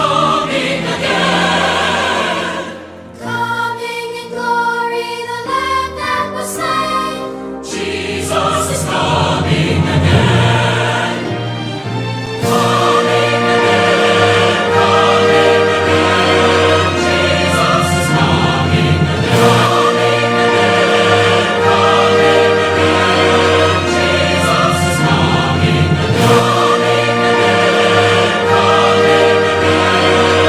coming again. Coming in glory, the Lamb that was slain. Jesus is coming again. Coming again, coming again. Jesus is coming again. Coming again, coming again. Jesus is coming again. Coming again, coming again.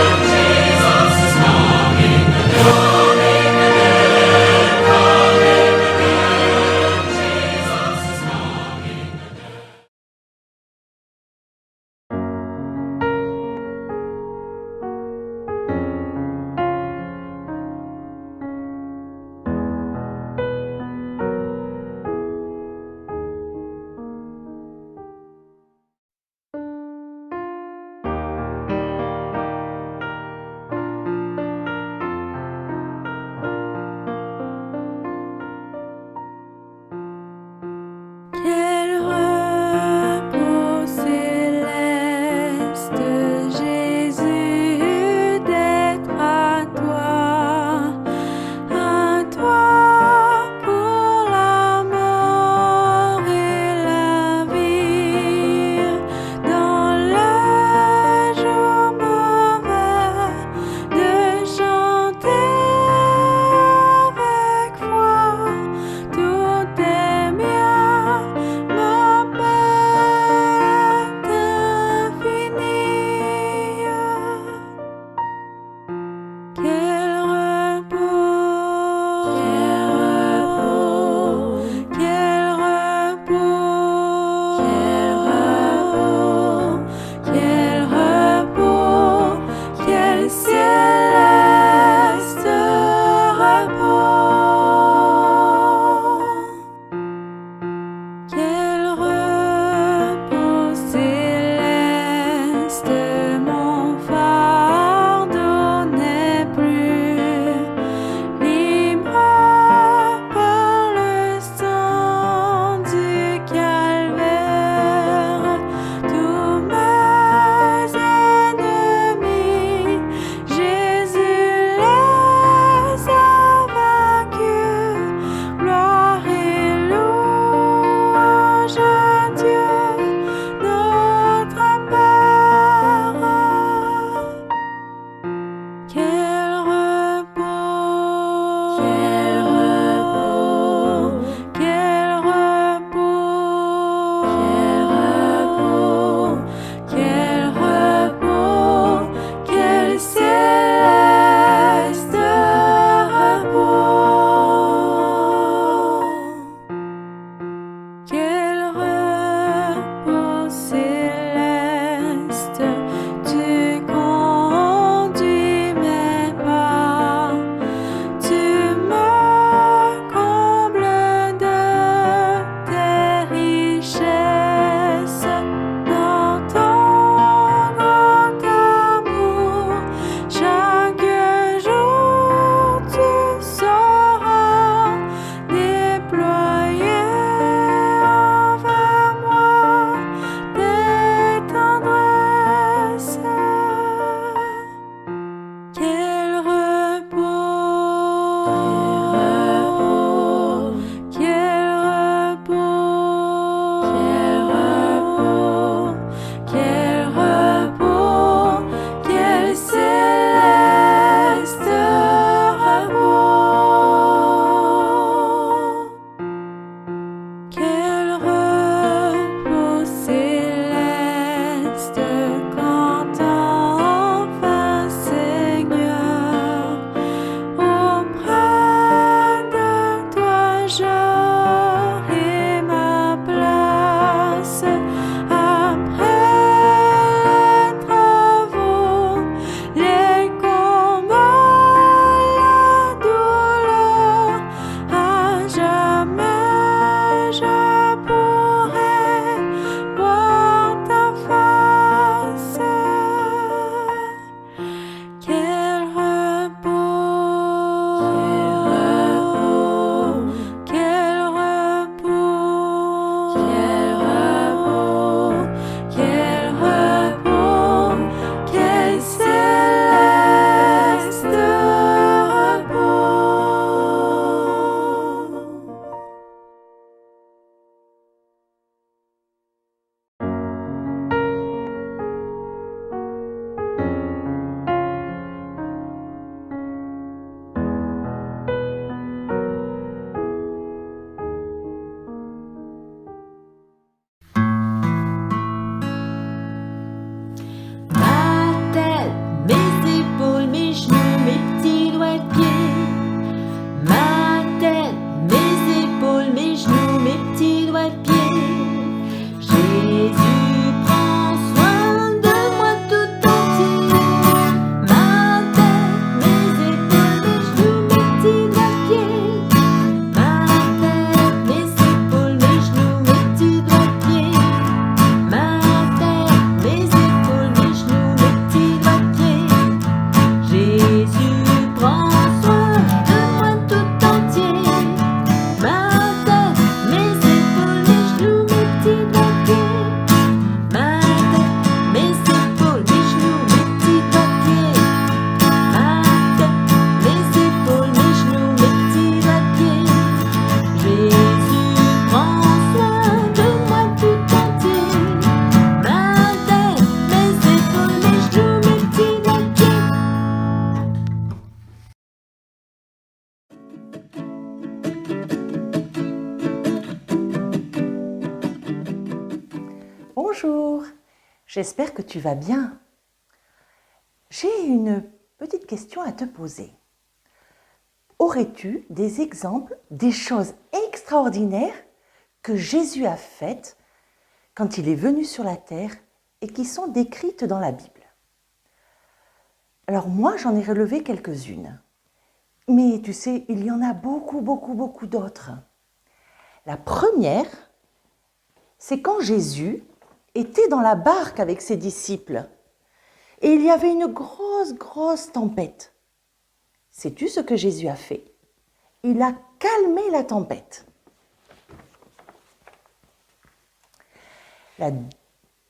Bonjour, j'espère que tu vas bien. J'ai une petite question à te poser. Aurais-tu des exemples des choses extraordinaires que Jésus a faites quand il est venu sur la terre et qui sont décrites dans la Bible? Alors moi, j'en ai relevé quelques-unes. Mais tu sais, il y en a beaucoup d'autres. La première, c'est quand Jésus était dans la barque avec ses disciples et il y avait une grosse tempête. Sais-tu ce que Jésus a fait? Il a calmé la tempête. La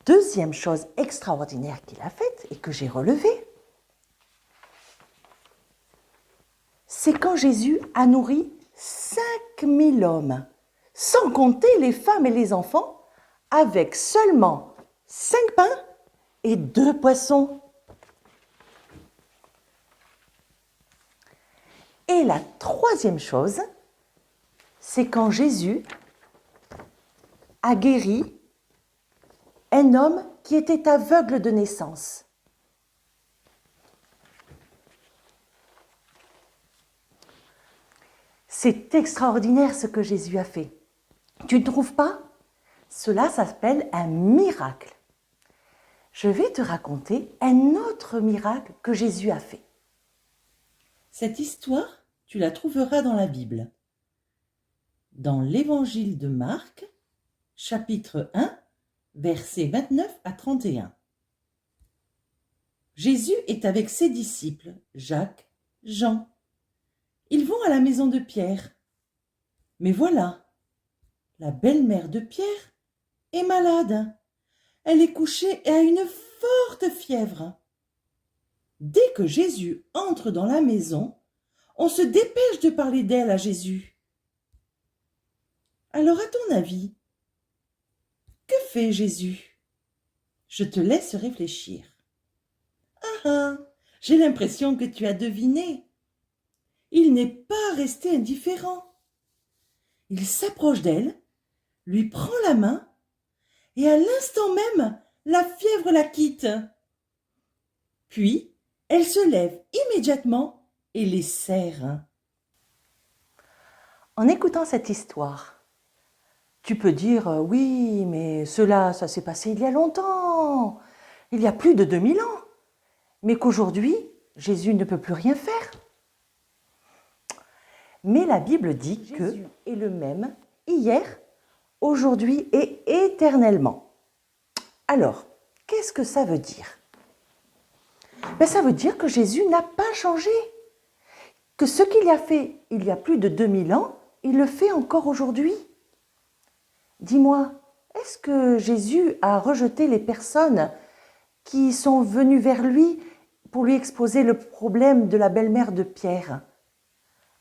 deuxième chose extraordinaire qu'il a faite et que j'ai relevée, c'est quand Jésus a nourri 5000 hommes, sans compter les femmes et les enfants, avec seulement 5 pains et 2 poissons. Et la troisième chose, c'est quand Jésus a guéri un homme qui était aveugle de naissance. C'est extraordinaire ce que Jésus a fait. Tu ne trouves pas? Cela s'appelle un miracle. Je vais te raconter un autre miracle que Jésus a fait. Cette histoire, tu la trouveras dans la Bible. Dans l'Évangile de Marc, chapitre 1, versets 29 à 31. Jésus est avec ses disciples, Jacques, Jean. Ils vont à la maison de Pierre. Mais voilà, la belle-mère de Pierre est malade. Elle est couchée et a une forte fièvre. Dès que Jésus entre dans la maison, on se dépêche de parler d'elle à Jésus. Alors, à ton avis, que fait Jésus? Je te laisse réfléchir. Ah, j'ai l'impression que tu as deviné. Il n'est pas resté indifférent. Il s'approche d'elle, lui prend la main, et à l'instant même, la fièvre la quitte. Puis, elle se lève immédiatement et les serre. En écoutant cette histoire, tu peux dire « Oui, mais ça s'est passé il y a longtemps, il y a plus de 2000 ans, mais qu'aujourd'hui, Jésus ne peut plus rien faire. » Mais la Bible dit que Jésus est le même hier, aujourd'hui et éternellement. Alors, qu'est-ce que ça veut dire? Ça veut dire que Jésus n'a pas changé, que ce qu'il a fait il y a plus de 2000 ans, il le fait encore aujourd'hui. Dis-moi, est-ce que Jésus a rejeté les personnes qui sont venues vers lui pour lui exposer le problème de la belle-mère de Pierre?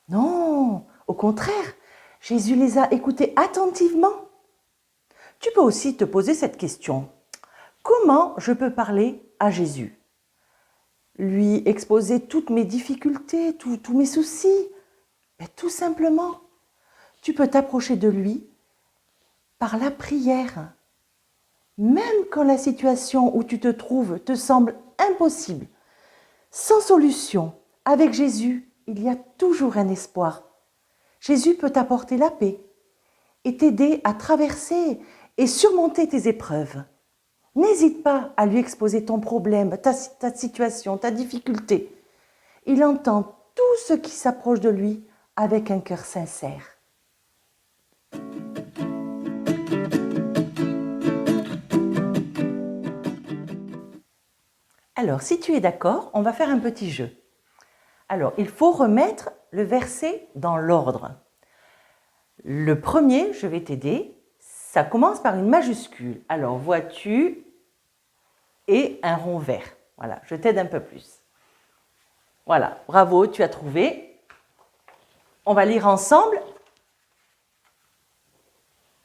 Non, au contraire, Jésus les a écoutés attentivement. Tu peux aussi te poser cette question. Comment je peux parler à Jésus? Lui exposer toutes mes difficultés, tous mes soucis? Tout simplement, tu peux t'approcher de lui par la prière. Même quand la situation où tu te trouves te semble impossible, sans solution, avec Jésus, il y a toujours un espoir. Jésus peut t'apporter la paix et t'aider à traverser et surmonter tes épreuves. N'hésite pas à lui exposer ton problème, ta situation, ta difficulté. Il entend tout ce qui s'approche de lui avec un cœur sincère. Alors, si tu es d'accord, on va faire un petit jeu. Alors, il faut remettre le verset dans l'ordre. Le premier, je vais t'aider, ça commence par une majuscule. Alors, vois-tu, et un rond vert. Voilà, je t'aide un peu plus. Voilà, bravo, tu as trouvé. On va lire ensemble.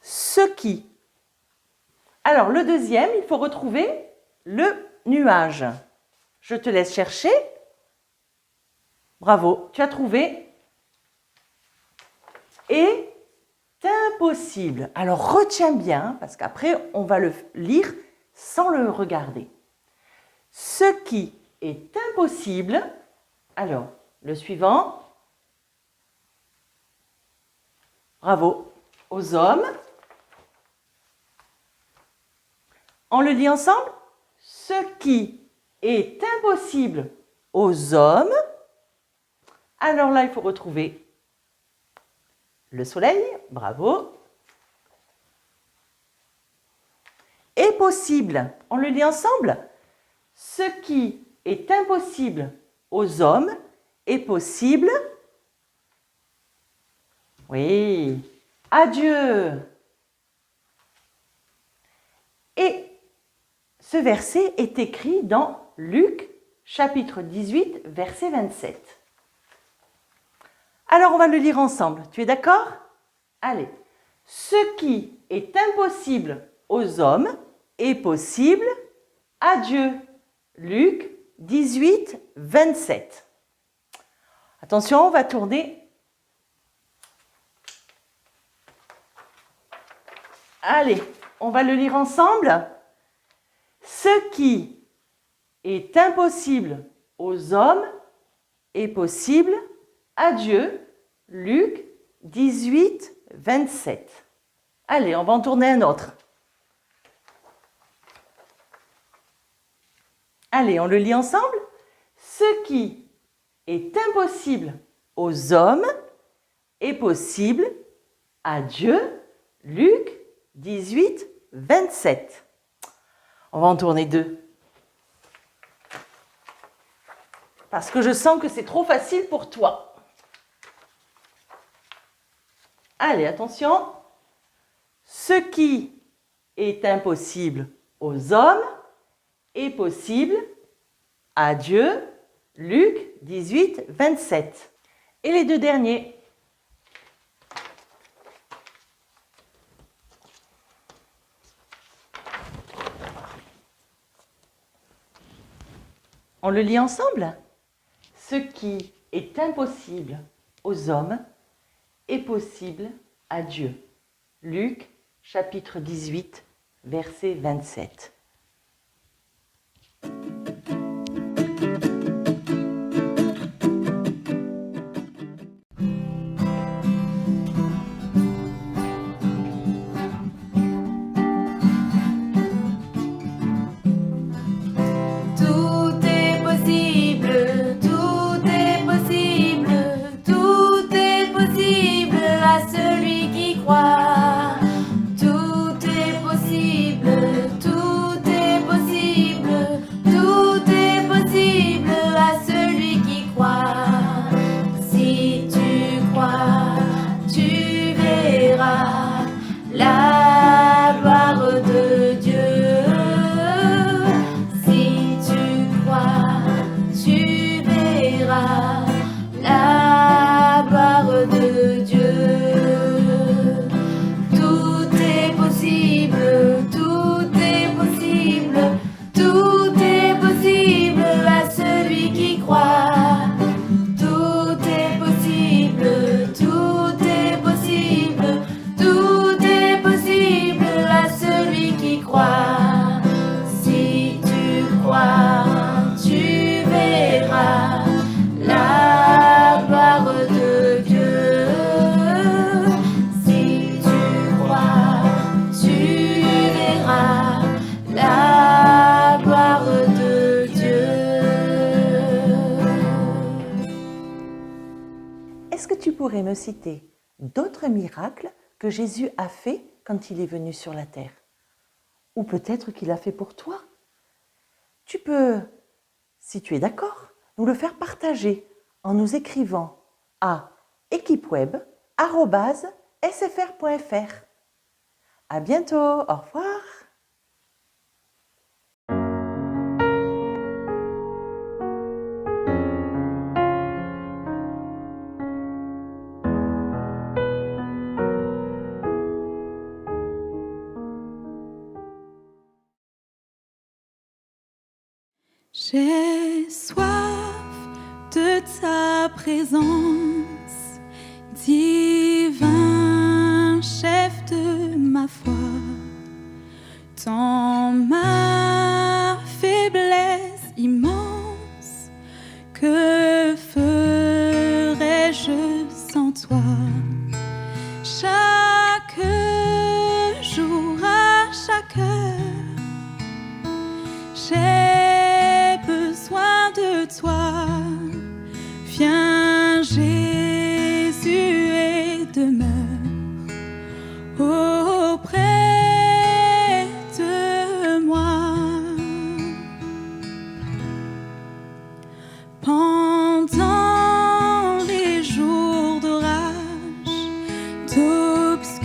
Ce qui. Alors, le deuxième, il faut retrouver le nuage. Je te laisse chercher. Bravo, tu as trouvé. Et impossible. Alors retiens bien, parce qu'après on va le lire sans le regarder. Ce qui est impossible, alors le suivant, bravo, aux hommes. On le dit ensemble? Ce qui est impossible aux hommes. Alors là, il faut retrouver le soleil, bravo. Est possible, on le lit ensemble? Ce qui est impossible aux hommes est possible, oui, à Dieu. Et ce verset est écrit dans Luc, chapitre 18, verset 27. Alors, on va le lire ensemble. Tu es d'accord? Allez. Ce qui est impossible aux hommes est possible à Dieu. Luc 18, 27. Attention, on va tourner. Allez, on va le lire ensemble. Ce qui est impossible aux hommes est possible à Dieu. Luc 18, 27. Allez, on va en tourner un autre. Allez, on le lit ensemble. Ce qui est impossible aux hommes est possible à Dieu. Luc 18, 27. On va en tourner deux. Parce que je sens que c'est trop facile pour toi. Allez, attention. Ce qui est impossible aux hommes est possible à Dieu. Luc 18, 27. Et les deux derniers. On le lit ensemble? Ce qui est impossible aux hommes est possible à Dieu. Luc, chapitre 18, verset 27. Tout est possible, tout est possible, tout est possible à celui qui croit. Tout est possible, tout est possible, tout est possible à celui qui croit. Si tu crois, tu verras la gloire de Dieu. Si tu crois, tu verras la gloire de Dieu. Tout est possible, tout est possible, tout est possible à celui qui croit. Tout est possible, tout est possible, tout est possible à celui qui croit. Si tu crois, tu verras la gloire de Dieu. Si tu crois, tu verras la gloire de Dieu. Est-ce que tu pourrais me citer d'autres miracles que Jésus a fait quand il est venu sur la terre? Ou peut-être qu'il a fait pour toi? Tu peux, si tu es d'accord, nous le faire partager en nous écrivant à équipeweb@sfr.fr. À bientôt, au revoir. J'ai soif de ta présence, divin viens, chef de ma foi. Dans ma faiblesse immense, que ferais-je sans toi? Chaque jour, à chaque heure, j'ai besoin de toi. Viens, Jésus, et demeure auprès de moi. Pendant les jours d'orage, d'obscurité,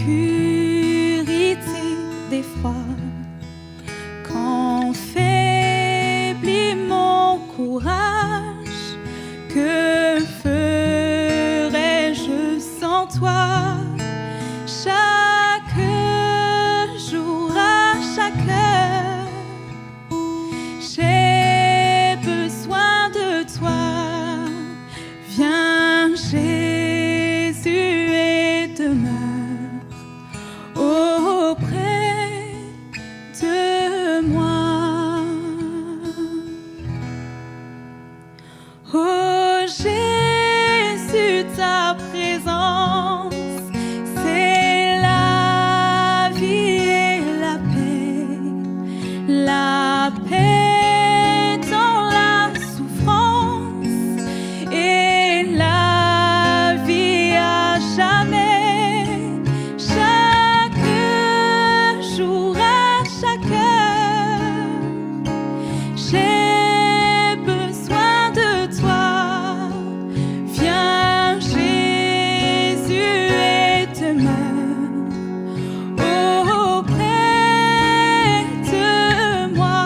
d'effroi, quand faiblit mon courage, que ferais-je sans toi? Chaque jour, à chaque heure, j'ai besoin de toi. Viens, Jésus, et demeure auprès de moi. Oh Jésus, ta présence, c'est la vie et la paix. La paix dans la souffrance et la vie à jamais. Chaque jour, à chaque heure, j'ai besoin de toi. Viens, Jésus, et demeure auprès de moi.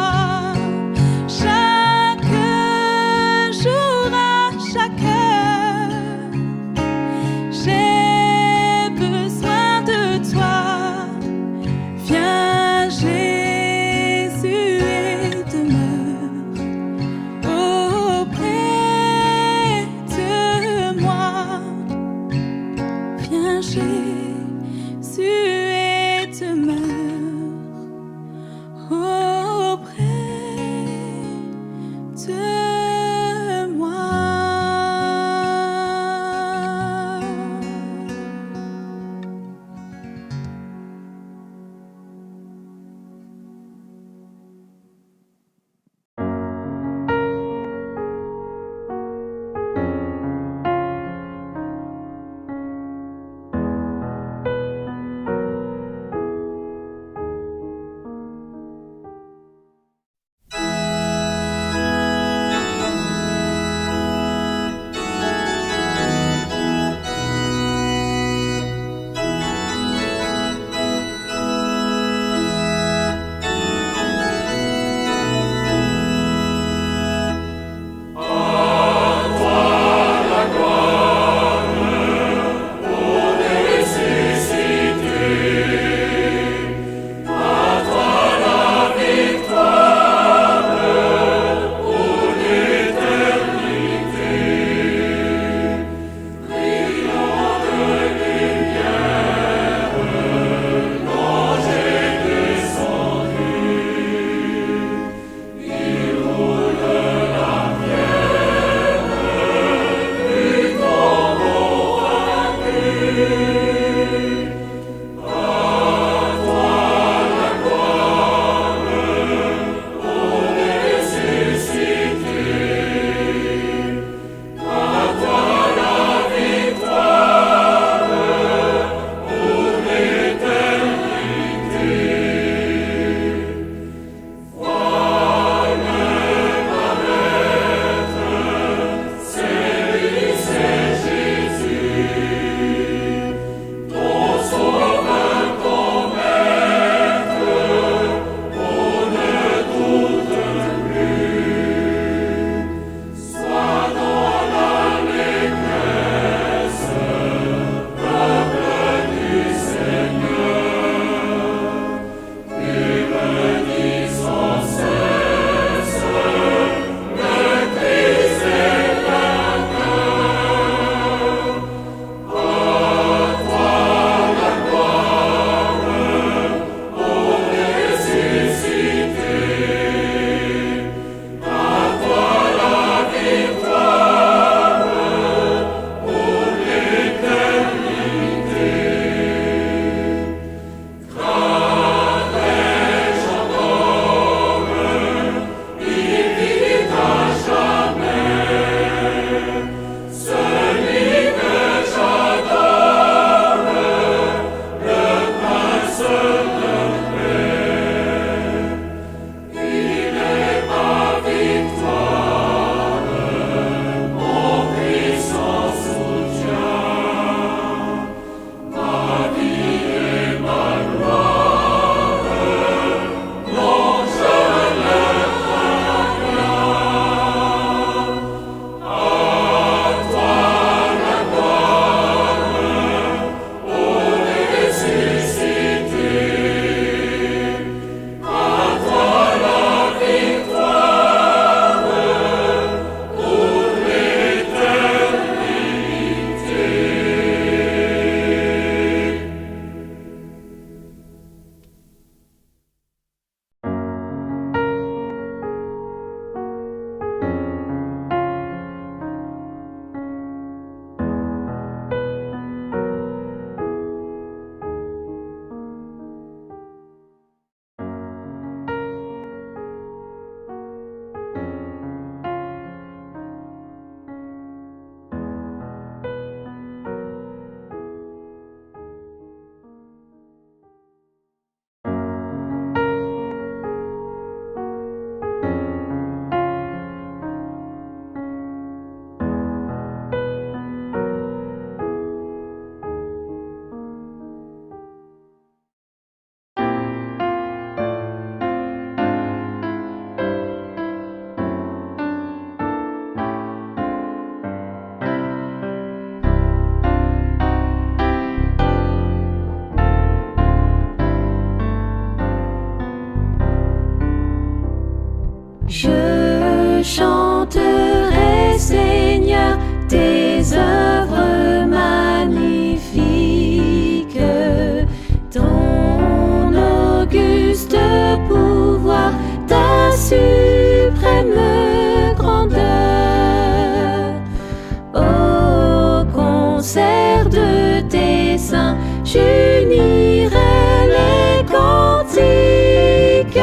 Je chanterai, Seigneur, tes œuvres magnifiques, ton auguste pouvoir, ta suprême grandeur. Au concert de tes saints, j'unirai les cantiques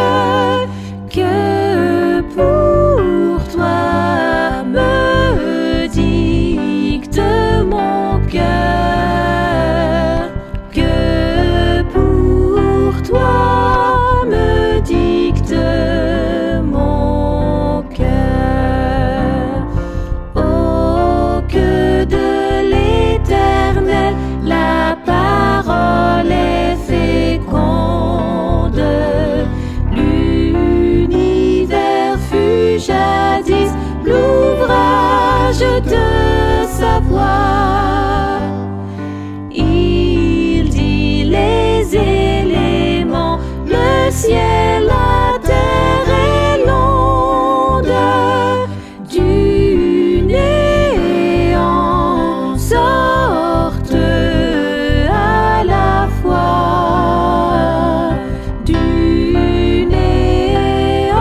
que pour toi me dicte mon cœur, que pour toi me dicte mon cœur. Oh, que de l'Éternel la parole est féconde. L'univers fut jadis l'ouvrage de sa voix. Il dit les éléments, le ciel, la terre et l'onde. Du néant sortent à la fois. Du néant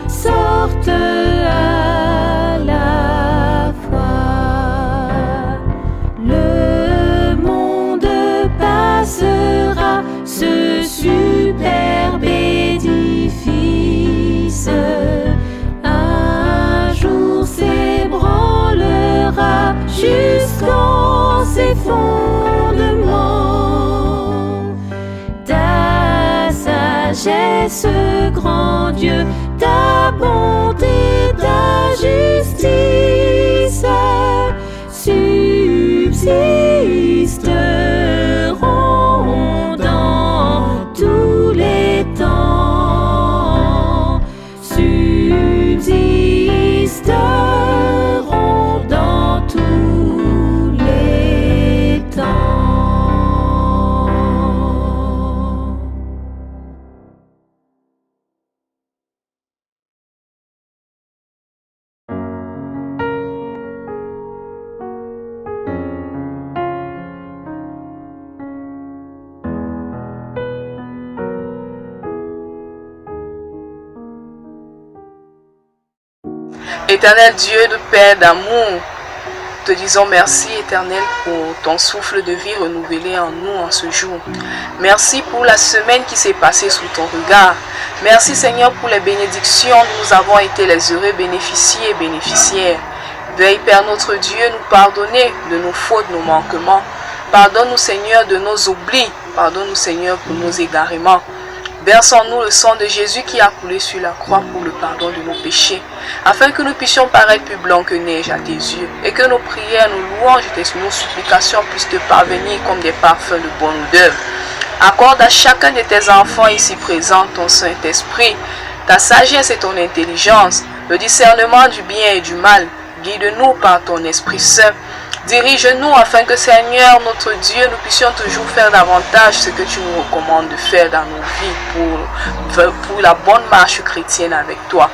sortent à la fois. Le monde passera, ce superbe édifice. Un jour s'ébranlera jusqu'en ses fondements. Ta sagesse, grand Dieu, ta bonté, ta justice subsisteront dans tous les temps. Subsisteront dans tous les temps. Éternel Dieu, de Père d'amour, te disons merci, Éternel, pour ton souffle de vie renouvelé en nous en ce jour. Merci pour la semaine qui s'est passée sous ton regard. Merci, Seigneur, pour les bénédictions dont nous avons été les heureux bénéficiaires et bénéficiaires. Veuille, Père notre Dieu, nous pardonner de nos fautes, nos manquements. Pardonne-nous, Seigneur, de nos oublis. Pardonne-nous, Seigneur, pour nos égarements. Verse en nous le sang de Jésus qui a coulé sur la croix pour le pardon de nos péchés, afin que nous puissions paraître plus blancs que neige à tes yeux, et que nos prières, nos louanges et nos supplications puissent te parvenir comme des parfums de bonne odeur. Accorde à chacun de tes enfants ici présents ton Saint-Esprit, ta sagesse et ton intelligence, le discernement du bien et du mal. Guide-nous par ton Esprit Saint. Dirige-nous afin que, Seigneur, notre Dieu, nous puissions toujours faire davantage ce que tu nous recommandes de faire dans nos vies pour la bonne marche chrétienne avec toi.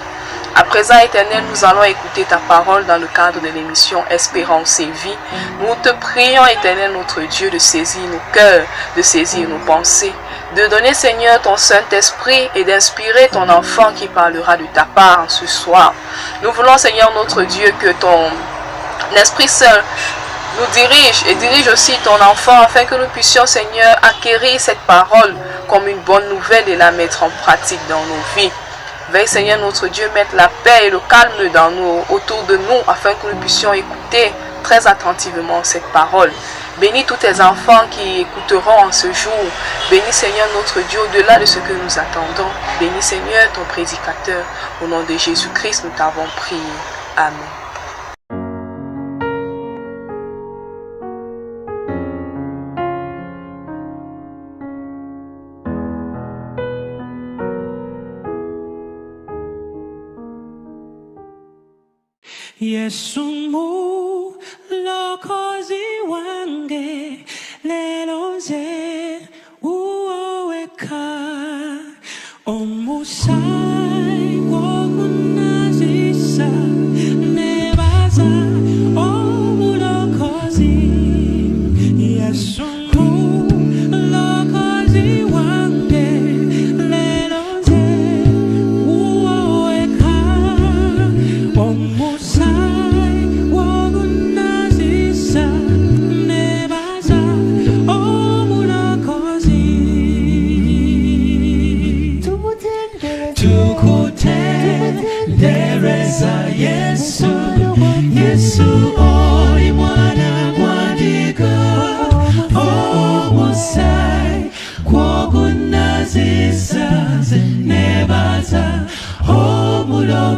À présent, Éternel, nous allons écouter ta parole dans le cadre de l'émission Espérance et Vie. Nous te prions, Éternel, notre Dieu, de saisir nos cœurs, de saisir nos pensées, de donner, Seigneur, ton Saint-Esprit et d'inspirer ton enfant qui parlera de ta part ce soir. Nous voulons, Seigneur, notre Dieu, que ton L'Esprit Saint nous dirige et dirige aussi ton enfant afin que nous puissions, Seigneur, acquérir cette parole comme une bonne nouvelle et la mettre en pratique dans nos vies. Veille, Seigneur, notre Dieu, mettre la paix et le calme autour de nous afin que nous puissions écouter très attentivement cette parole. Bénis tous tes enfants qui écouteront en ce jour. Bénis, Seigneur, notre Dieu, au-delà de ce que nous attendons. Bénis, Seigneur, ton prédicateur. Au nom de Jésus-Christ, nous t'avons prié. Amen. Yesu mu lokozi wange lelo nze uoweka omusaayi gw'omunno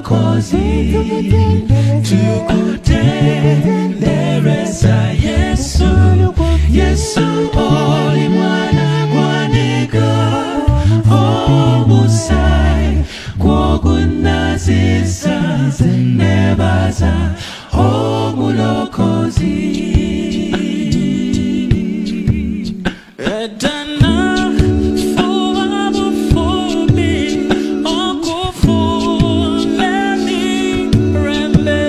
Mulokozi, tukutendereza Yesu, Yesu oli mwana gwandika omusai kwogunazisa nebaza omulokozi. Edana fuba bufubi okufuleni rembe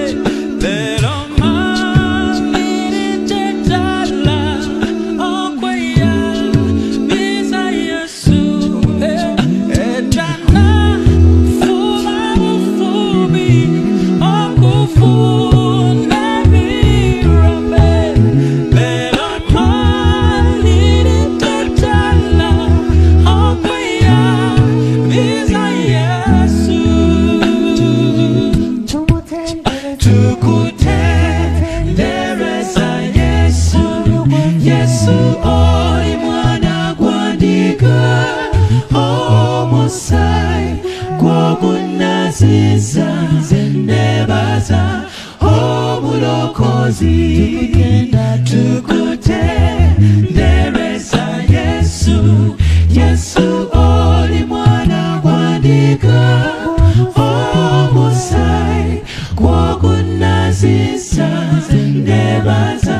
lero mamiritedala okweya biza Yesu. Edana fuba bufubi okufuleni rembe lero mamiritedala okweya biza Yesu. Tukutendereza Yesu, Yesu oli mwana gwandika omusai gwogunazisa nebaza omulokozi. Tukutendereza Yesu, Yesu oli mwana gwandika omusai gwogunazisa nebaza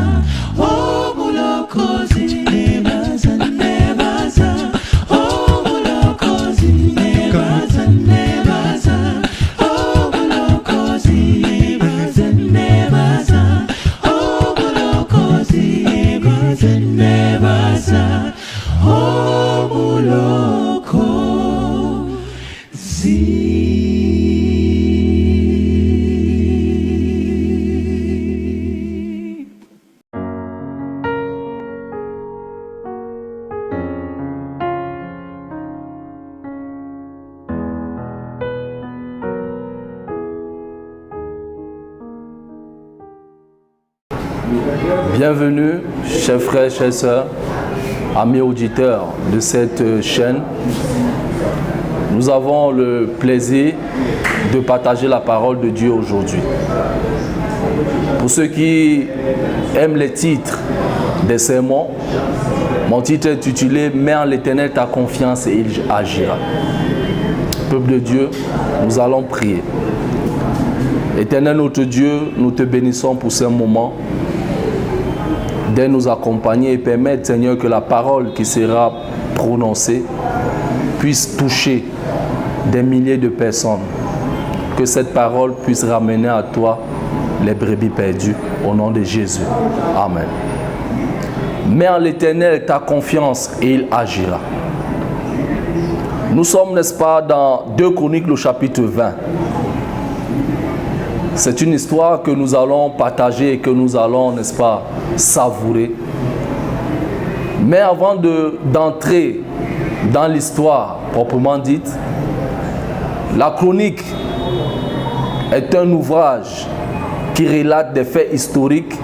omulokozi. Nebaza, nebaza omulokozi. Nebaza, nebaza omulokozi. Nebaza, nebaza omulokozi. Nebaza, nebaza omulokozi. Bienvenue, chers frères, chères sœurs, amis auditeurs de cette chaîne. Nous avons le plaisir de partager la parole de Dieu aujourd'hui. Pour ceux qui aiment les titres des sermons, mon titre est intitulé « Mets en l'Éternel ta confiance et il agira ». Peuple de Dieu, nous allons prier. Éternel notre Dieu, nous te bénissons pour ce moment, de nous accompagner et permettre, Seigneur, que la parole qui sera prononcée puisse toucher des milliers de personnes. Que cette parole puisse ramener à toi les brebis perdues, au nom de Jésus. Amen. Mets en l'Éternel ta confiance et il agira. Nous sommes, n'est-ce pas, dans 2 Chroniques, le chapitre 20. C'est une histoire que nous allons partager et que nous allons, n'est-ce pas, savourer. Mais avant d'entrer dans l'histoire proprement dite, la chronique est un ouvrage qui relate des faits historiques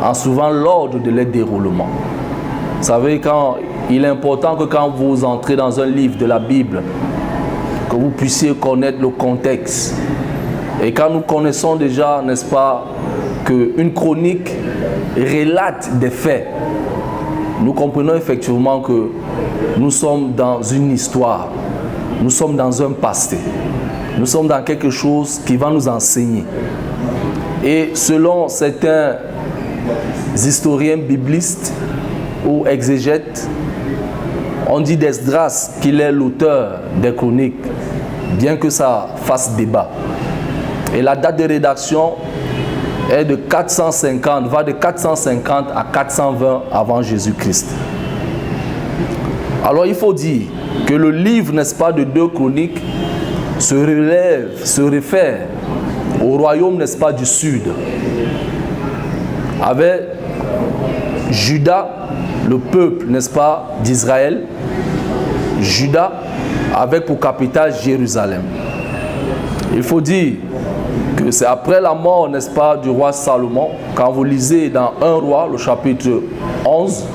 en suivant l'ordre de leur déroulement. Vous savez, il est important que quand vous entrez dans un livre de la Bible, que vous puissiez connaître le contexte. Et quand nous connaissons déjà, n'est-ce pas, qu'une chronique relate des faits, nous comprenons effectivement que nous sommes dans une histoire, nous sommes dans un passé, nous sommes dans quelque chose qui va nous enseigner. Et selon certains historiens biblistes ou exégètes, on dit d'Esdras qu'il est l'auteur des chroniques, bien que ça fasse débat. Et la date de rédaction est de 450, va de 450 à 420 avant Jésus-Christ. Alors il faut dire que le livre, n'est-ce pas, de 2 Chroniques se réfère au royaume, n'est-ce pas, du sud. Avec Juda, le peuple, n'est-ce pas, d'Israël. Juda avec pour capitale Jérusalem. Il faut dire que c'est après la mort, n'est-ce pas, du roi Salomon, quand vous lisez dans 1 roi, le chapitre 11,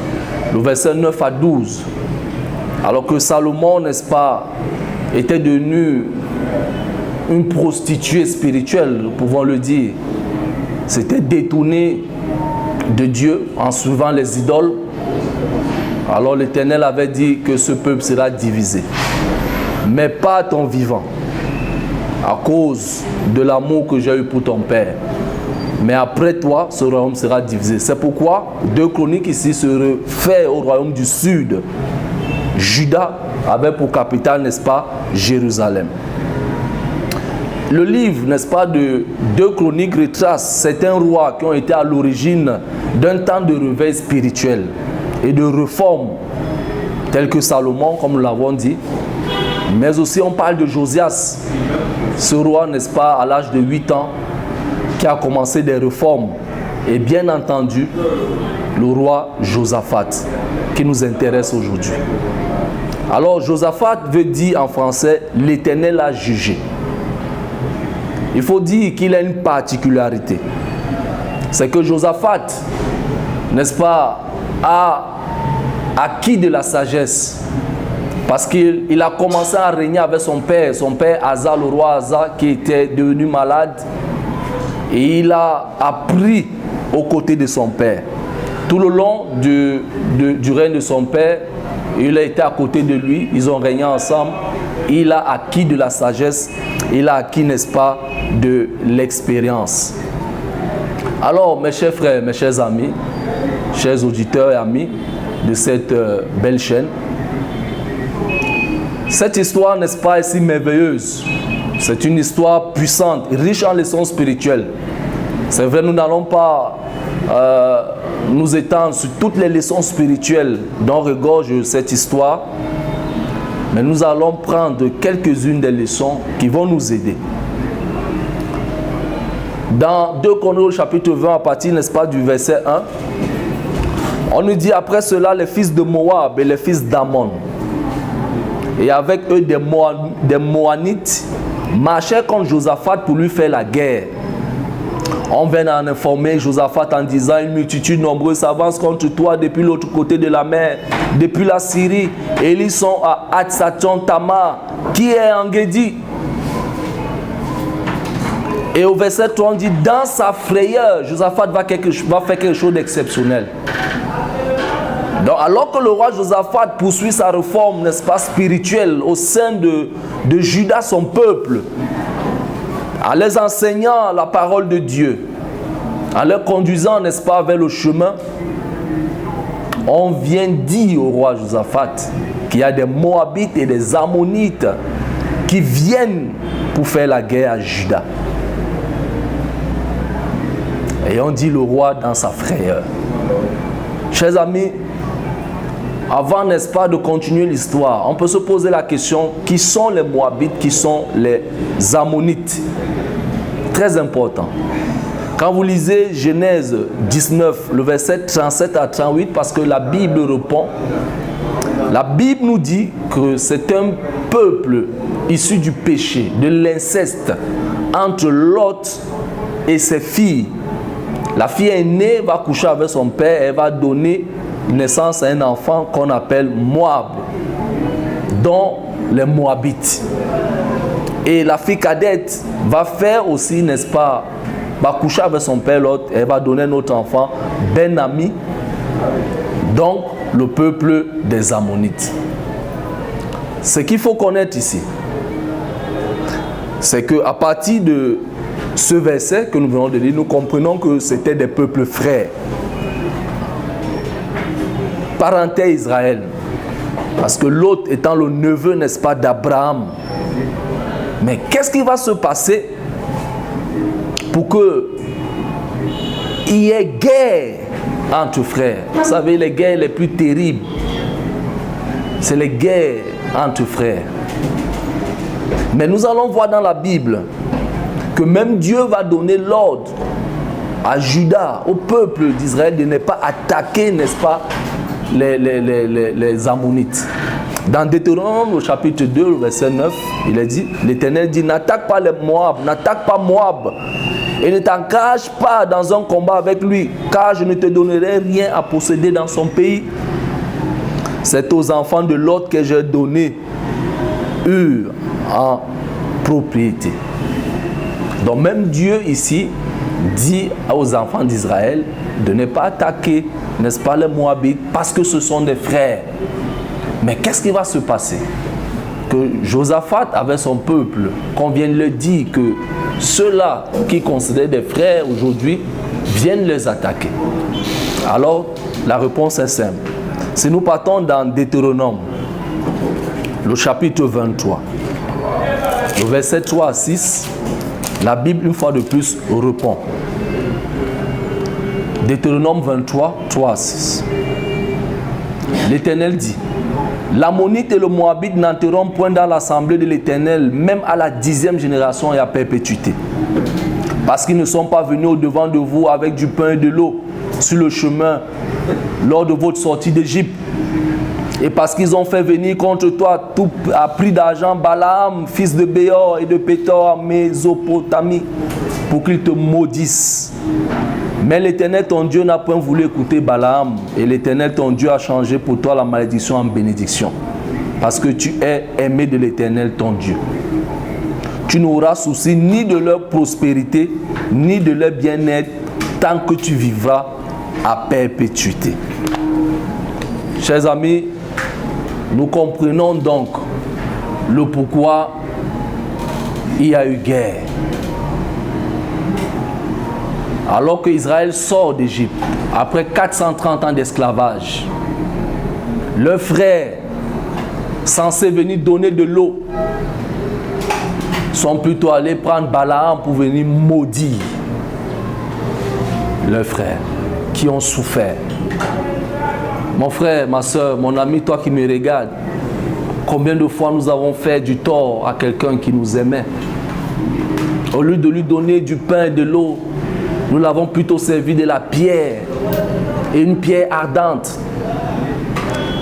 le verset 9 à 12, alors que Salomon, n'est-ce pas, était devenu une prostituée spirituelle, nous pouvons le dire. C'était détourné de Dieu en suivant les idoles. Alors l'Éternel avait dit que ce peuple sera divisé. Mais pas à ton vivant, à cause de l'amour que j'ai eu pour ton père. Mais après toi, ce royaume sera divisé. C'est pourquoi 2 Chroniques ici se réfèrent au royaume du sud. Juda avait pour capitale, n'est-ce pas, Jérusalem. Le livre, n'est-ce pas, de 2 Chroniques retrace certains rois qui ont été à l'origine d'un temps de réveil spirituel et de réforme, tels que Salomon, comme nous l'avons dit. Mais aussi on parle de Josias, ce roi, n'est-ce pas, à l'âge de 8 ans, qui a commencé des réformes. Et bien entendu, le roi Josaphat, qui nous intéresse aujourd'hui. Alors Josaphat veut dire en français « l'Éternel a jugé ». Il faut dire qu'il a une particularité. C'est que Josaphat, n'est-ce pas, a acquis de la sagesse. Parce qu'il a commencé à régner avec son père Asa, le roi Asa, qui était devenu malade. Et il a appris aux côtés de son père. Tout le long du règne de son père, il a été à côté de lui, ils ont régné ensemble. Il a acquis de la sagesse, il a acquis, n'est-ce pas, de l'expérience. Alors, mes chers frères, mes chers amis, chers auditeurs et amis de cette belle chaîne, cette histoire, n'est-ce pas, est si merveilleuse. C'est une histoire puissante, riche en leçons spirituelles. C'est vrai, nous n'allons pas nous étendre sur toutes les leçons spirituelles dont regorge cette histoire, mais nous allons prendre quelques-unes des leçons qui vont nous aider. Dans 2 Chroniques chapitre 20, à partir, n'est-ce pas, du verset 1, on nous dit: après cela, les fils de Moab et les fils d'Ammon, et avec eux des Moanites, marchaient contre Josaphat pour lui faire la guerre. On vient en informer Josaphat en disant: une multitude nombreuse s'avance contre toi depuis l'autre côté de la mer, depuis la Syrie, et ils sont à Hatsaton Tamar, qui est en Guédi. Et au verset 3, on dit: dans sa frayeur, Josaphat va faire quelque chose d'exceptionnel. Donc, alors que le roi Josaphat poursuit sa réforme, n'est-ce pas, spirituelle au sein de Juda, son peuple, en les enseignant la parole de Dieu, en les conduisant, n'est-ce pas, vers le chemin, on vient dire au roi Josaphat qu'il y a des Moabites et des Ammonites qui viennent pour faire la guerre à Juda. Et on dit le roi dans sa frayeur. Chers amis, avant, n'est-ce pas, de continuer l'histoire, on peut se poser la question: qui sont les Moabites, qui sont les Ammonites? Très important. Quand vous lisez Genèse 19, le verset 37 à 38, parce que la Bible répond, la Bible nous dit que c'est un peuple issu du péché, de l'inceste entre Lot et ses filles. La fille aînée va coucher avec son père, elle va donner naissance à un enfant qu'on appelle Moab, dont les Moabites. Et la fille cadette va faire aussi, n'est-ce pas, va coucher avec son père Lot, elle va donner un autre enfant, Ben-Ami, donc le peuple des Ammonites. Ce qu'il faut connaître ici, c'est qu'à partir de ce verset que nous venons de lire, nous comprenons que c'était des peuples frères, parenté Israël, parce que Lot étant le neveu, n'est-ce pas, d'Abraham. Mais qu'est-ce qui va se passer pour qu'il y ait guerre entre frères? Vous savez, les guerres les plus terribles, c'est les guerres entre frères. Mais nous allons voir dans la Bible que même Dieu va donner l'ordre à Juda, au peuple d'Israël, de ne pas attaquer, n'est-ce pas, les Ammonites. Dans Deutéronome, au chapitre 2, le verset 9, il est dit, l'Éternel dit: n'attaque pas les Moab, n'attaque pas Moab, et ne t'engage pas dans un combat avec lui, car je ne te donnerai rien à posséder dans son pays. C'est aux enfants de Lot que j'ai donné Ur propriété. Donc même Dieu ici dit aux enfants d'Israël de ne pas attaquer, n'est-ce pas, les Moabites, parce que ce sont des frères. Mais qu'est-ce qui va se passer? Que Josaphat avec son peuple, qu'on vient de le dire, que ceux-là qui considèrent des frères aujourd'hui viennent les attaquer. Alors la réponse est simple. Si nous partons dans Deutéronome, le chapitre 23, le verset 3 à 6, la Bible une fois de plus répond. Deutéronome 23, 3 à 6. L'Éternel dit: l'Ammonite et le Moabite n'entreront point dans l'assemblée de l'Éternel, même à la 10e génération et à perpétuité. Parce qu'ils ne sont pas venus au-devant de vous avec du pain et de l'eau sur le chemin lors de votre sortie d'Égypte. Et parce qu'ils ont fait venir contre toi tout à prix d'argent Balaam, fils de Béor et de Pétor en Mésopotamie, pour qu'ils te maudissent. Mais l'Éternel ton Dieu n'a point voulu écouter Balaam, et l'Éternel ton Dieu a changé pour toi la malédiction en bénédiction, parce que tu es aimé de l'Éternel ton Dieu. Tu n'auras souci ni de leur prospérité, ni de leur bien-être, tant que tu vivras à perpétuité. Chers amis, nous comprenons donc le pourquoi il y a eu guerre. Alors qu'Israël sort d'Égypte, après 430 ans d'esclavage, leurs frères, censés venir donner de l'eau, sont plutôt allés prendre Balaam pour venir maudire leurs frères qui ont souffert. Mon frère, ma soeur, mon ami, toi qui me regardes, combien de fois nous avons fait du tort à quelqu'un qui nous aimait? Au lieu de lui donner du pain et de l'eau, nous l'avons plutôt servi de la pierre, et une pierre ardente.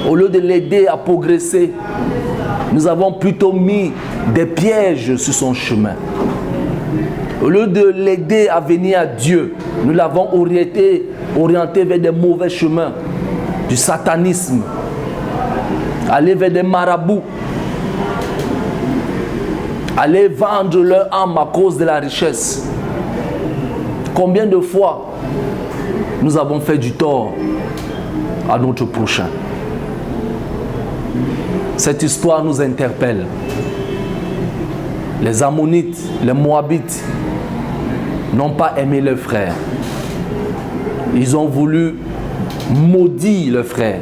Au lieu de l'aider à progresser, nous avons plutôt mis des pièges sur son chemin. Au lieu de l'aider à venir à Dieu, nous l'avons orienté vers des mauvais chemins, du satanisme, aller vers des marabouts, aller vendre leur âme à cause de la richesse. Combien de fois nous avons fait du tort à notre prochain? Cette histoire nous interpelle. Les Ammonites, les Moabites n'ont pas aimé leurs frères. Ils ont voulu maudire leurs frères.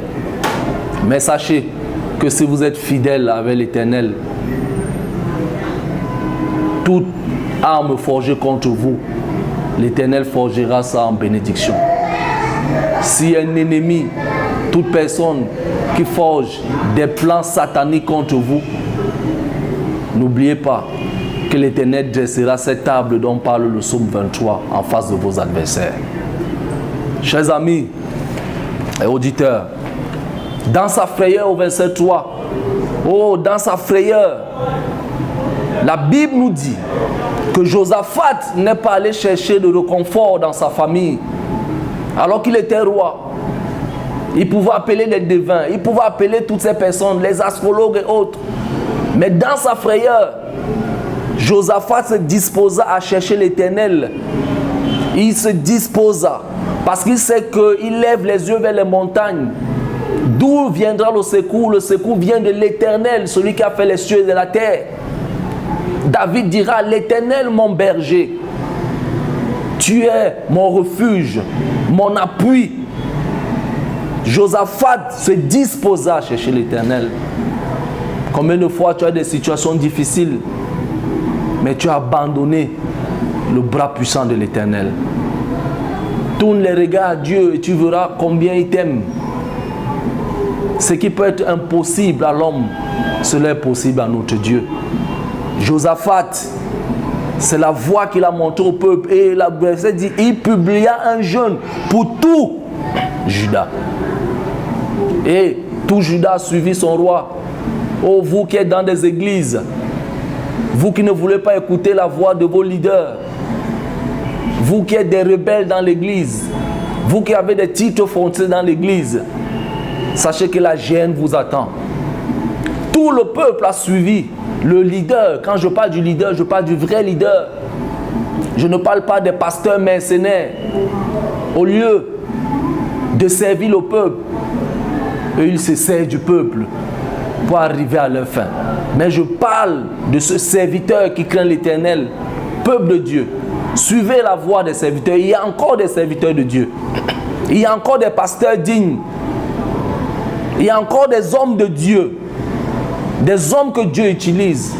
Mais sachez que si vous êtes fidèles avec l'Éternel, toute arme forgée contre vous, l'Éternel forgera ça en bénédiction. Si un ennemi, toute personne qui forge des plans sataniques contre vous, n'oubliez pas que l'Éternel dressera cette table dont parle le psaume 23 en face de vos adversaires. Chers amis et auditeurs, dans sa frayeur au verset 3, dans sa frayeur, la Bible nous dit que Josaphat n'est pas allé chercher de réconfort dans sa famille alors qu'il était roi. Il pouvait appeler les devins, il pouvait appeler toutes ces personnes, les astrologues et autres. Mais dans sa frayeur, Josaphat se disposa à chercher l'Éternel. Il se disposa parce qu'il sait qu'il lève les yeux vers les montagnes. D'où viendra le secours? Le secours vient de l'Éternel, celui qui a fait les cieux et la terre. David dira: l'Éternel mon berger, tu es mon refuge, mon appui. Josaphat se disposa à chercher l'Éternel. Combien de fois tu as des situations difficiles, mais tu as abandonné le bras puissant de l'Éternel? Tourne les regards à Dieu et tu verras combien il t'aime. Ce qui peut être impossible à l'homme, cela est possible à notre Dieu. Josaphat, c'est la voie qu'il a montrée au peuple. Et la verset dit, il publia un jeûne pour tout Juda. Et tout Juda a suivi son roi. Oh, vous qui êtes dans des églises, vous qui ne voulez pas écouter la voix de vos leaders, vous qui êtes des rebelles dans l'église, vous qui avez des titres fonciers dans l'église, sachez que la gêne vous attend. Tout le peuple a suivi Le leader, quand je parle du leader, je parle du vrai leader. Je ne parle pas des pasteurs mercenaires. Au lieu de servir le peuple, eux, ils se servent du peuple pour arriver à leur fin. Mais je parle de ce serviteur qui craint l'Éternel, peuple de Dieu. Suivez la voie des serviteurs. Il y a encore des serviteurs de Dieu. Il y a encore des pasteurs dignes. Il y a encore des hommes de Dieu. Des hommes que Dieu utilise.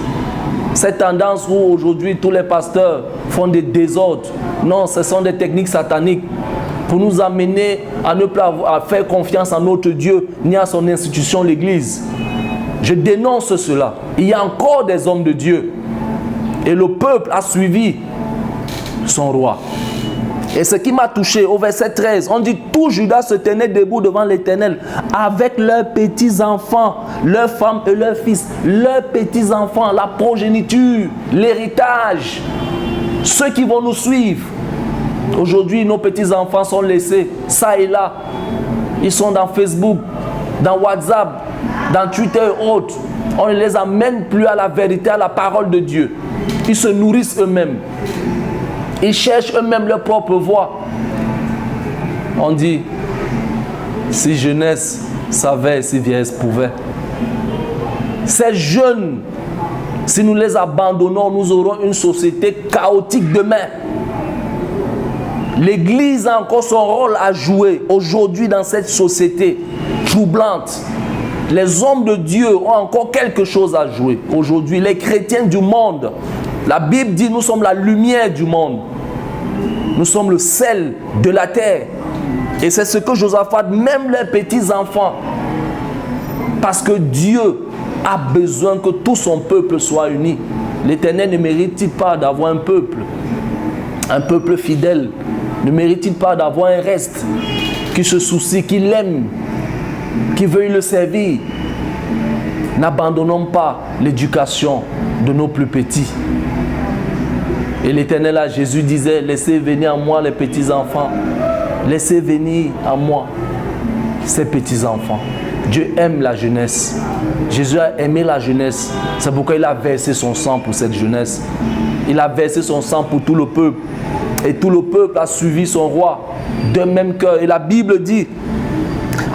Cette tendance où aujourd'hui tous les pasteurs font des désordres. Non, ce sont des techniques sataniques pour nous amener à ne plus à faire confiance en notre Dieu ni à son institution, l'Église. Je dénonce cela. Il y a encore des hommes de Dieu. Et le peuple a suivi son roi. Et ce qui m'a touché au verset 13, on dit tout Juda se tenait debout devant l'Éternel avec leurs petits-enfants, leurs femmes et leurs fils, leurs petits-enfants, la progéniture, l'héritage, ceux qui vont nous suivre. Aujourd'hui, nos petits-enfants sont laissés ça et là. Ils sont dans Facebook, dans WhatsApp, dans Twitter et autres. On ne les amène plus à la vérité, à la parole de Dieu. Ils se nourrissent eux-mêmes. Ils cherchent eux-mêmes leur propre voie. On dit, si jeunesse savait, si vieillesse pouvait. Ces jeunes, si nous les abandonnons, nous aurons une société chaotique demain. L'Église a encore son rôle à jouer aujourd'hui dans cette société troublante. Les hommes de Dieu ont encore quelque chose à jouer aujourd'hui. Les chrétiens du monde, la Bible dit nous sommes la lumière du monde. Nous sommes le sel de la terre. Et c'est ce que Josaphat, même les petits-enfants, parce que Dieu a besoin que tout son peuple soit uni. L'Éternel ne mérite-t-il pas d'avoir un peuple fidèle? Ne mérite-t-il pas d'avoir un reste qui se soucie, qui l'aime, qui veuille le servir? N'abandonnons pas l'éducation de nos plus petits. Et l'Éternel à Jésus disait, laissez venir à moi les petits-enfants. Laissez venir à moi ces petits-enfants. Dieu aime la jeunesse. Jésus a aimé la jeunesse. C'est pourquoi il a versé son sang pour cette jeunesse. Il a versé son sang pour tout le peuple. Et tout le peuple a suivi son roi d'un même cœur. Et la Bible dit,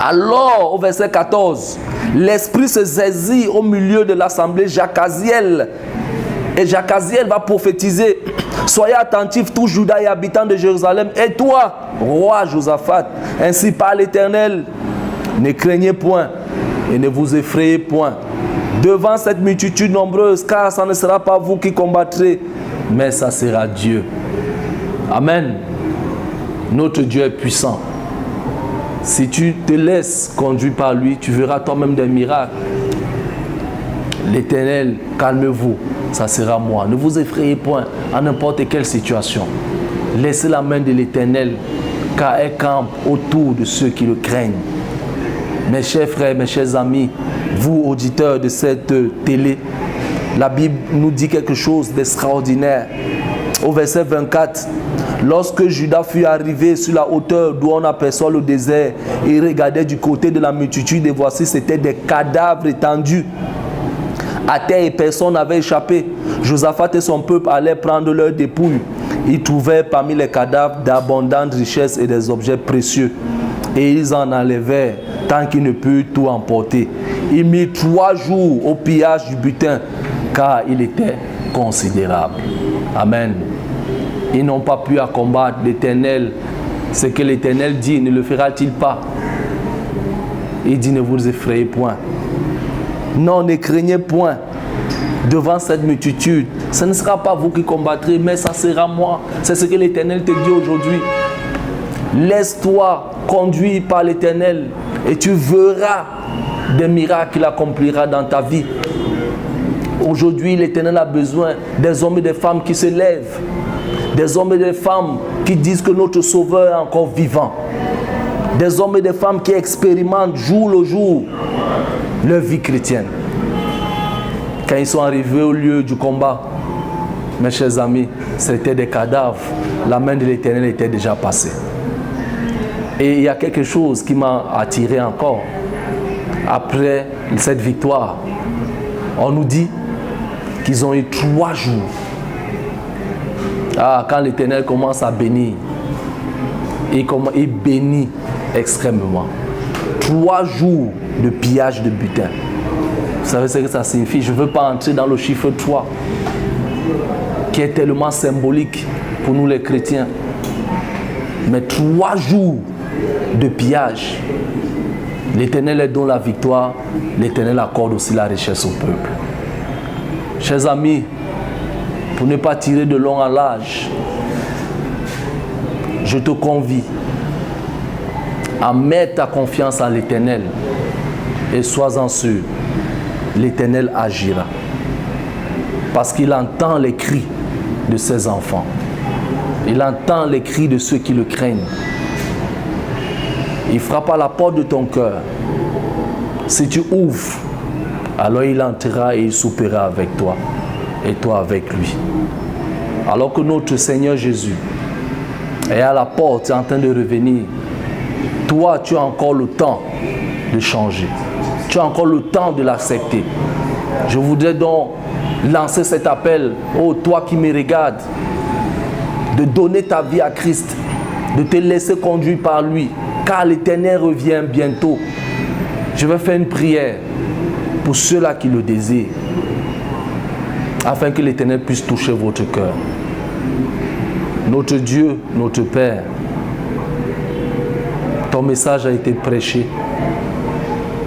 alors au verset 14, l'Esprit se saisit au milieu de l'assemblée Jacaziel. Et Jacaziel va prophétiser. Soyez attentifs, tous Juda et habitants de Jérusalem. Et toi, roi Josaphat, ainsi parle l'Éternel, ne craignez point et ne vous effrayez point devant cette multitude nombreuse, car ce ne sera pas vous qui combattrez, mais ça sera Dieu. Amen. Notre Dieu est puissant. Si tu te laisses conduire par lui, tu verras toi-même des miracles. L'Éternel, calmez-vous, ça sera moi. Ne vous effrayez point à n'importe quelle situation. Laissez la main de l'Éternel, car elle campe autour de ceux qui le craignent. Mes chers frères, mes chers amis, vous auditeurs de cette télé, la Bible nous dit quelque chose d'extraordinaire. Au verset 24, lorsque Judas fut arrivé sur la hauteur d'où on aperçoit le désert, il regardait du côté de la multitude et voici c'était des cadavres étendus à terre et personne n'avait échappé. Josaphat et son peuple allaient prendre leurs dépouilles. Ils trouvèrent parmi les cadavres d'abondantes richesses et des objets précieux. Et ils en enlevèrent tant qu'ils ne purent tout emporter. Ils mirent 3 jours au pillage du butin car il était considérable. Amen. Ils n'ont pas pu combattre l'Éternel. Ce que l'Éternel dit, ne le fera-t-il pas? Il dit, ne vous effrayez point. Non, ne craignez point devant cette multitude. Ce ne sera pas vous qui combattrez, mais ça sera moi. C'est ce que l'Éternel te dit aujourd'hui. Laisse-toi conduire par l'Éternel et tu verras des miracles qu'il accomplira dans ta vie. Aujourd'hui, l'Éternel a besoin des hommes et des femmes qui se lèvent. Des hommes et des femmes qui disent que notre Sauveur est encore vivant. Des hommes et des femmes qui expérimentent jour le jour leur vie chrétienne. Quand ils sont arrivés au lieu du combat, mes chers amis, c'était des cadavres. La main de l'Éternel était déjà passée. Et il y a quelque chose qui m'a attiré encore. Après cette victoire, on nous dit qu'ils ont eu 3 jours. Ah, quand l'Éternel commence à bénir, il bénit extrêmement. 3 jours de pillage de butin. Vous savez ce que ça signifie? Je ne veux pas entrer dans le chiffre 3, qui est tellement symbolique pour nous les chrétiens. Mais 3 jours de pillage. L'Éternel leur donne la victoire, l'Éternel accorde aussi la richesse au peuple. Chers amis, pour ne pas tirer de long à large, je te convie à mettre ta confiance en l'Éternel et sois-en sûr, l'Éternel agira. Parce qu'il entend les cris de ses enfants. Il entend les cris de ceux qui le craignent. Il frappe à la porte de ton cœur. Si tu ouvres, alors il entrera et il soupera avec toi et toi avec lui. Alors que notre Seigneur Jésus est à la porte, en train de revenir, toi tu as encore le temps de changer. Tu as encore le temps de l'accepter. Je voudrais donc lancer cet appel, oh toi qui me regardes, de donner ta vie à Christ, de te laisser conduire par lui, car l'Éternel revient bientôt. Je vais faire une prière pour ceux-là qui le désirent, afin que l'Éternel puisse toucher votre cœur. Notre Dieu, notre Père, ton message a été prêché.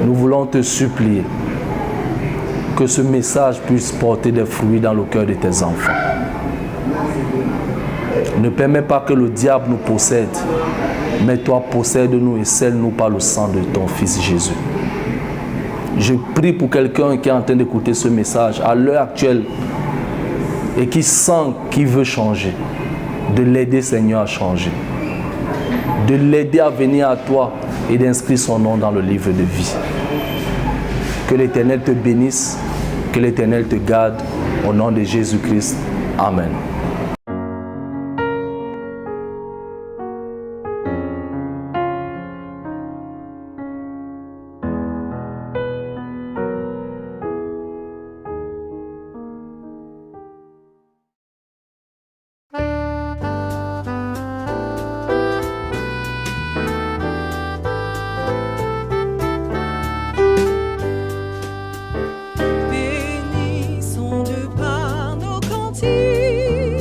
Nous voulons te supplier que ce message puisse porter des fruits dans le cœur de tes enfants. Ne permets pas que le diable nous possède, mais toi possède-nous et scelle-nous par le sang de ton Fils Jésus. Je prie pour quelqu'un qui est en train d'écouter ce message à l'heure actuelle et qui sent qu'il veut changer, de l'aider Seigneur à changer, de l'aider à venir à toi et d'inscrire son nom dans le livre de vie. Que l'Éternel te bénisse, que l'Éternel te garde, au nom de Jésus-Christ. Amen. Bénissons de par nos cantiques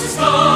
is gone.